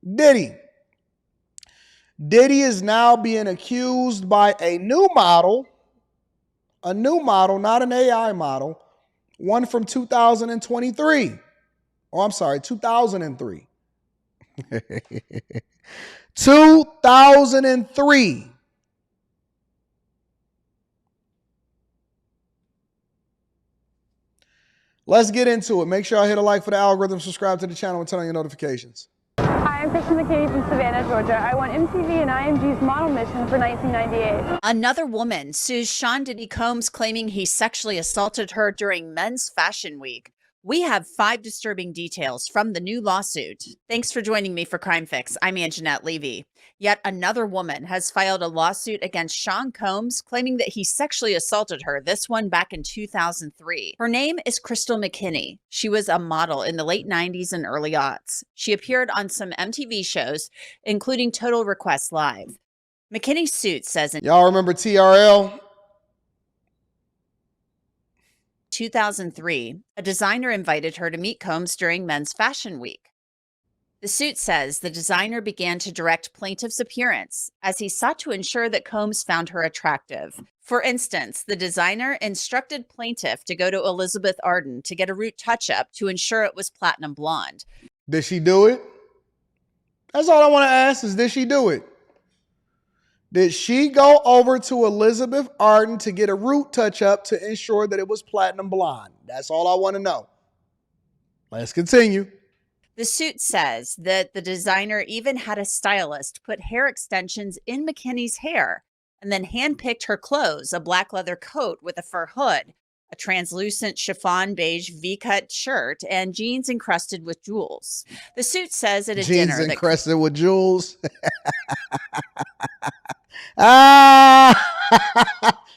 Diddy. Diddy is now being accused by a new model, not an AI model, one from 2023. Oh, I'm sorry, 2003. 2003. Let's get into it. Make sure I hit a like for the algorithm, subscribe to the channel, and turn on your notifications. Hi, I'm Cassie McKinney from Savannah, Georgia. I won MTV and IMG's model mission for 1998. Another woman sues Sean Diddy Combs, claiming he sexually assaulted her during Men's Fashion Week. We have 5 disturbing details from the new lawsuit. Thanks for joining me for Crime Fix. I'm Anjanette Levy. Yet another woman has filed a lawsuit against Sean Combs, claiming that he sexually assaulted her, this one back in 2003. Her name is Crystal McKinney. She was a model in the late 90s and early aughts. She appeared on some MTV shows, including Total Request Live. McKinney's suit says in Y'all remember TRL? 2003, a designer invited her to meet Combs during Men's Fashion Week. The suit says the designer began to direct plaintiff's appearance as he sought to ensure that Combs found her attractive. For instance, the designer instructed plaintiff to go to Elizabeth Arden to get a root touch-up to ensure it was platinum blonde. Did she do it? That's all I want to ask is, did she do it? Did she go over to Elizabeth Arden to get a root touch-up to ensure that it was platinum blonde? That's all I want to know. Let's continue. The suit says that the designer even had a stylist put hair extensions in McKinney's hair and then handpicked her clothes, a black leather coat with a fur hood, a translucent chiffon beige V-cut shirt, and jeans encrusted with jewels. The suit says at a dinner Jeans encrusted with jewels.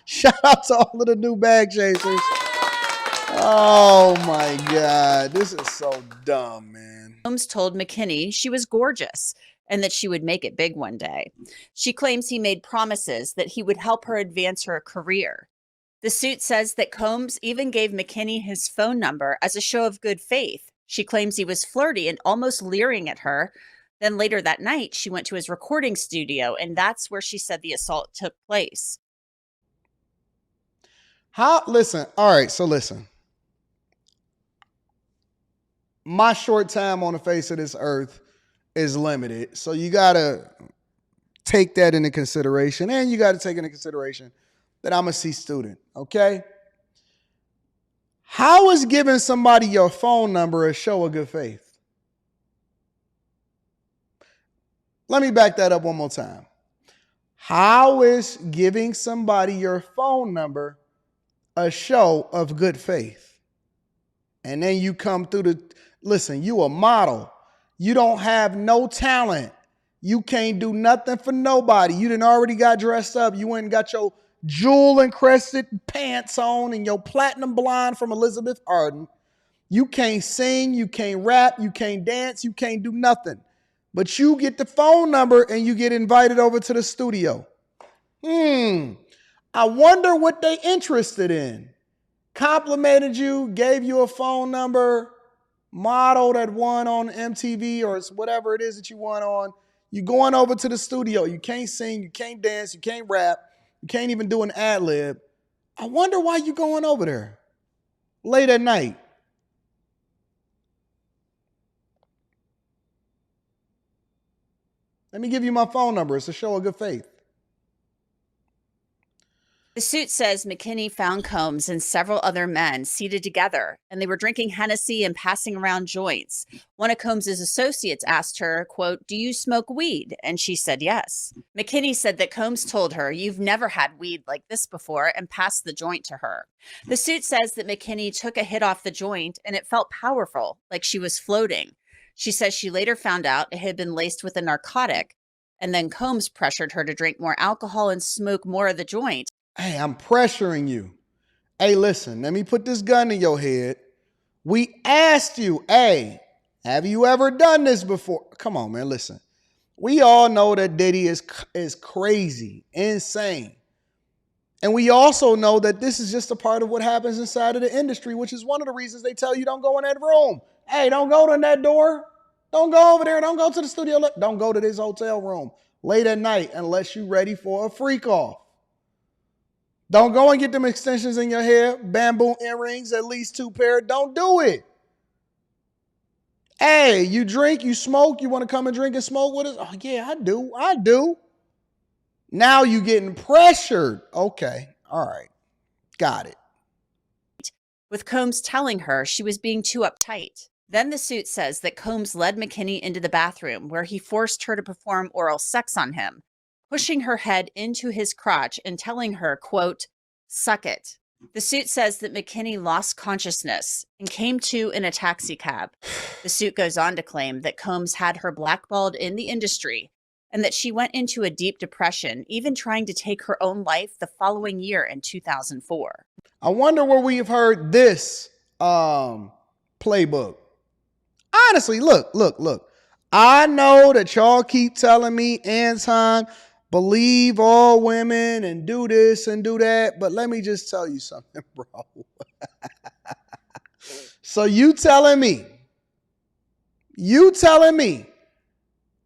Shout out to all of the new bag chasers. Oh my God. This is so dumb, man. Combs told McKinney she was gorgeous and that she would make it big one day. She claims he made promises that he would help her advance her career. The suit says that Combs even gave McKinney his phone number as a show of good faith. She claims he was flirty and almost leering at her. Then later that night, she went to his recording studio, and that's where she said the assault took place. Listen, all right, so listen. My short time on the face of this earth is limited. So you got to take that into consideration. And you got to take into consideration that I'm a C student, okay? How is giving somebody your phone number a show of good faith? Let me back that up one more time. How is giving somebody your phone number a show of good faith? And then you come through listen, you a model. You don't have no talent. You can't do nothing for nobody. You done already got dressed up. You went and got your jewel encrusted pants on and your platinum blonde from Elizabeth Arden. You can't sing, you can't rap, you can't dance, you can't do nothing. But you get the phone number and you get invited over to the studio. I wonder what they interested in. Complimented you, gave you a phone number, model that won on MTV or whatever it is that you won on. You going over to the studio. You can't sing, you can't dance, you can't rap, you can't even do an ad lib. I wonder why you going over there late at night. Let me give you my phone number. It's a show of good faith. The suit says McKinney found Combs and several other men seated together, and they were drinking Hennessy and passing around joints. One of Combs's associates asked her, quote, "Do you smoke weed?" And she said yes. McKinney said that Combs told her, "You've never had weed like this before," and passed the joint to her. The suit says that McKinney took a hit off the joint, and it felt powerful, like she was floating. She says she later found out it had been laced with a narcotic, and then Combs pressured her to drink more alcohol and smoke more of the joint. Hey, I'm pressuring you. Hey, listen, let me put this gun in your head. We asked you, hey, have you ever done this before? Come on, man, listen. We all know that Diddy is crazy, insane. And we also know that this is just a part of what happens inside of the industry, which is one of the reasons they tell you don't go in that room. Hey, don't go in that door. Don't go over there. Don't go to the studio. Don't go to this hotel room late at night unless you're ready for a freak off. Don't go and get them extensions in your hair, bamboo earrings, at least 2 pair. Don't do it. Hey, you drink, you smoke, you want to come and drink and smoke with us? Oh, yeah, I do. Now you getting pressured. Okay, all right, got it. With Combs telling her she was being too uptight. Then the suit says that Combs led McKinney into the bathroom where he forced her to perform oral sex on him, pushing her head into his crotch and telling her, quote, "Suck it." The suit says that McKinney lost consciousness and came to in a taxi cab. The suit goes on to claim that Combs had her blackballed in the industry and that she went into a deep depression, even trying to take her own life the following year in 2004. I wonder where we've heard this playbook. Honestly, look. I know that y'all keep telling me, Anton, believe all women and do this and do that. But let me just tell you something, bro. So you telling me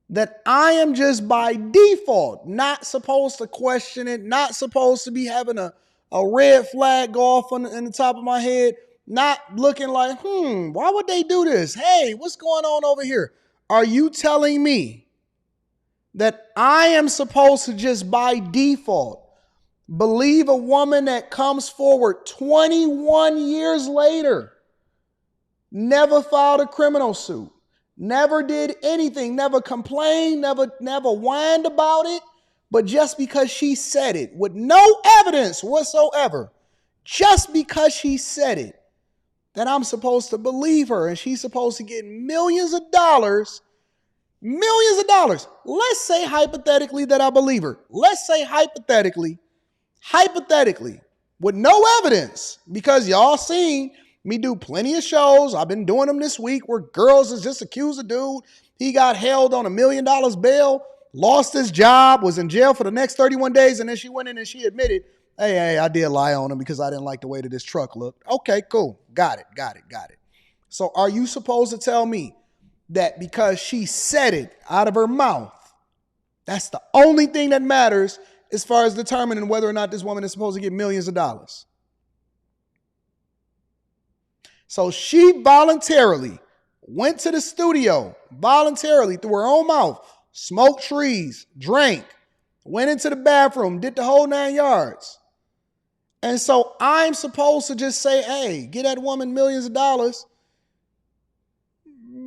that I am just by default not supposed to question it, not supposed to be having a red flag go off in the top of my head, not looking like, why would they do this? Hey, what's going on over here? Are you telling me that I am supposed to just by default believe a woman that comes forward 21 years later, never filed a criminal suit, never did anything, never complained, never whined about it, but just because she said it with no evidence whatsoever, just because she said it, that I'm supposed to believe her and she's supposed to get millions of dollars. Let's say hypothetically that I believe her. Let's say hypothetically, with no evidence, because y'all seen me do plenty of shows. I've been doing them this week where girls has just accused a dude. He got held on $1 million bail, lost his job, was in jail for the next 31 days, and then she went in and she admitted, hey, I did lie on him because I didn't like the way that this truck looked. Okay, cool. Got it. So are you supposed to tell me that because she said it out of her mouth, that's the only thing that matters as far as determining whether or not this woman is supposed to get millions of dollars? So she voluntarily went to the studio, voluntarily through her own mouth, smoked trees, drank, went into the bathroom, did the whole 9 yards. And so I'm supposed to just say, hey, get that woman millions of dollars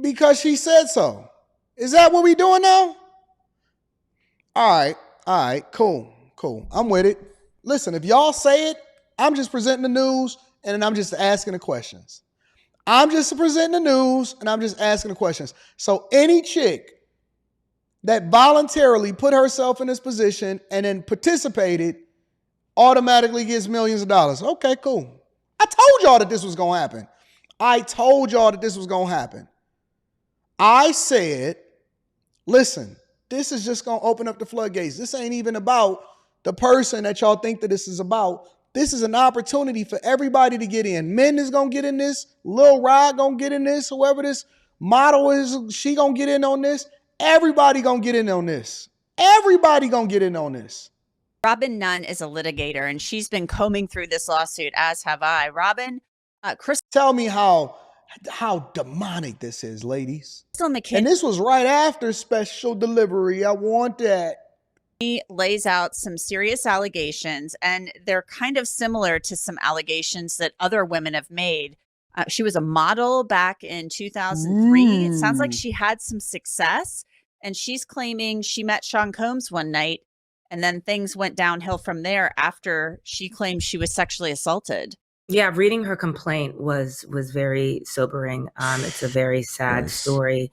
because she said so. Is that what we doing now? All right, cool. I'm with it. Listen, if y'all say it, I'm just presenting the news and then I'm just asking the questions. So any chick that voluntarily put herself in this position and then participated automatically gets millions of dollars. Okay, cool. I told y'all that this was going to happen. I said, listen, this is just going to open up the floodgates. This ain't even about the person that y'all think that this is about. This is an opportunity for everybody to get in. Men is going to get in this. Lil Rod going to get in this. Whoever this model is, she going to get in on this. Everybody going to get in on this. Robin Nunn is a litigator, and she's been combing through this lawsuit, as have I. Robin, tell me how demonic this is, ladies. McKinney, and this was right after special delivery. I want that. He lays out some serious allegations, and they're kind of similar to some allegations that other women have made. She was a model back in 2003. It sounds like she had some success, and she's claiming she met Sean Combs one night, and then things went downhill from there after she claimed she was sexually assaulted. Yeah, reading her complaint was very sobering. It's a very sad story.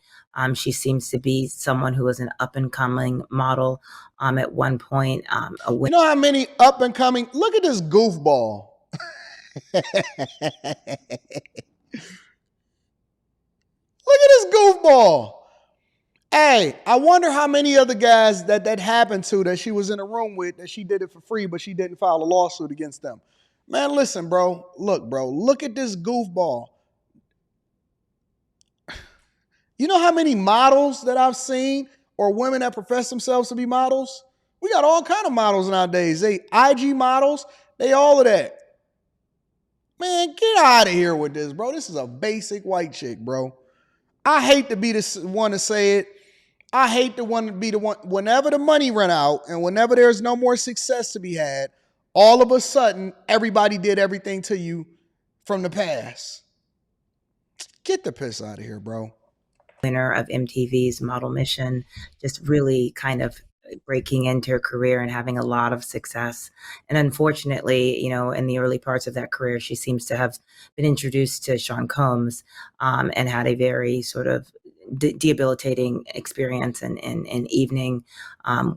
She seems to be someone who was an up-and-coming model at one point. You know how many up-and-coming... Look at this goofball. Look at this goofball. Hey, I wonder how many other guys that happened to that she was in a room with, that she did it for free, but she didn't file a lawsuit against them. Man, listen, bro. Look at this goofball. You know how many models that I've seen or women that profess themselves to be models? We got all kind of models nowadays. They IG models, they all of that. Man, get out of here with this, bro. This is a basic white chick, bro. I hate to be the one to say it. I hate to want to be the one. Whenever the money run out and whenever there's no more success to be had, all of a sudden, everybody did everything to you from the past. Get the piss out of here, bro. Winner of MTV's Model Mission, just really kind of breaking into her career and having a lot of success. And unfortunately, you know, in the early parts of that career, she seems to have been introduced to Sean Combs and had a very sort of debilitating experience and evening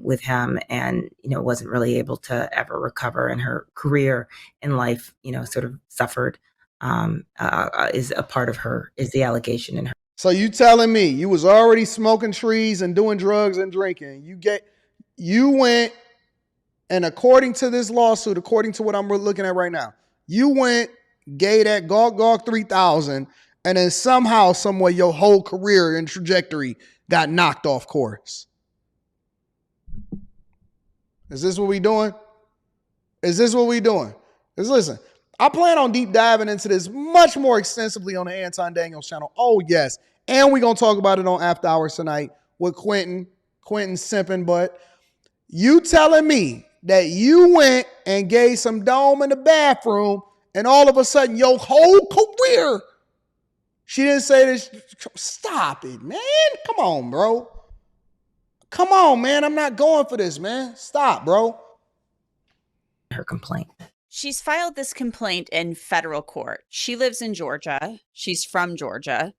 with him, and you know, wasn't really able to ever recover, and her career in life, you know, sort of suffered. Is a part of her, is the allegation in her. So you telling me you was already smoking trees and doing drugs and drinking. You went, and according to this lawsuit, according to what I'm looking at right now, you went, gave that Gawk 3000, and then somehow, some way, your whole career and trajectory got knocked off course. Is this what we doing? Is this what we doing? Because listen, I plan on deep diving into this much more extensively on the Anton Daniels channel. Oh, yes. And we're going to talk about it on After Hours tonight with Quentin simping. But you telling me that you went and gave some dome in the bathroom and all of a sudden your whole career, she didn't say this. Stop it, man. Come on, bro. Come on, man. I'm not going for this, man. Stop, bro. Her complaint. She's filed this complaint in federal court. She lives in Georgia. She's from Georgia.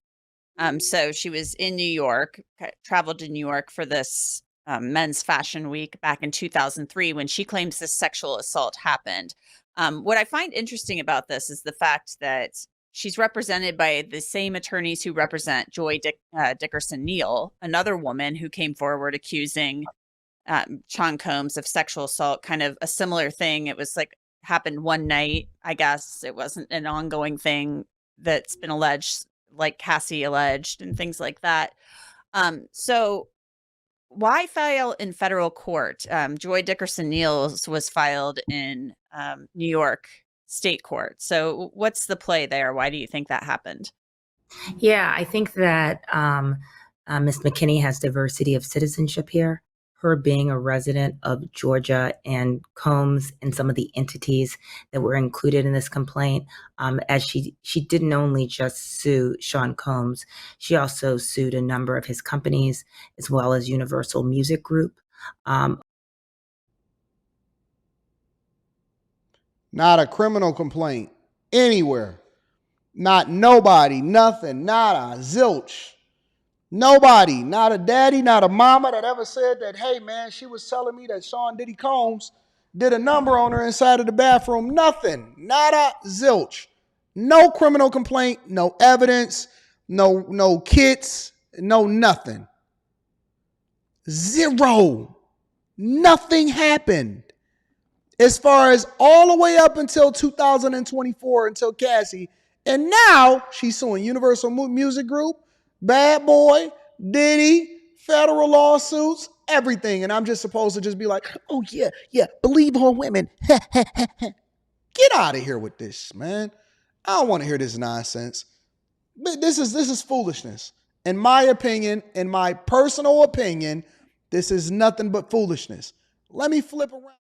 So she was in New York, traveled to New York for this men's fashion week back in 2003 when she claims this sexual assault happened. What I find interesting about this is the fact that she's represented by the same attorneys who represent Joy Dickerson Neal, another woman who came forward accusing Sean Combs of sexual assault, kind of a similar thing. It was like happened one night, I guess. It wasn't an ongoing thing that's been alleged, like Cassie alleged and things like that. So why file in federal court? Joy Dickerson Neal's was filed in New York State Court. So what's the play there? Why do you think that happened? Yeah, I think that Ms. McKinney has diversity of citizenship here. Her being a resident of Georgia and Combs and some of the entities that were included in this complaint, as she didn't only just sue Sean Combs, she also sued a number of his companies as well as Universal Music Group. Not a criminal complaint anywhere. Not nobody, nothing, not a zilch. Nobody, not a daddy, not a mama that ever said that, hey, man, she was telling me that Sean Diddy Combs did a number on her inside of the bathroom. Nothing, not a zilch. No criminal complaint, no evidence, no kits, no nothing. Zero. Nothing happened. As far as all the way up until 2024, until Cassie. And now she's suing Universal Music Group, Bad Boy, Diddy, federal lawsuits, everything. And I'm just supposed to just be like, oh, yeah, believe all women. Get out of here with this, man. I don't want to hear this nonsense. This is foolishness. In my opinion, in my personal opinion, this is nothing but foolishness. Let me flip around.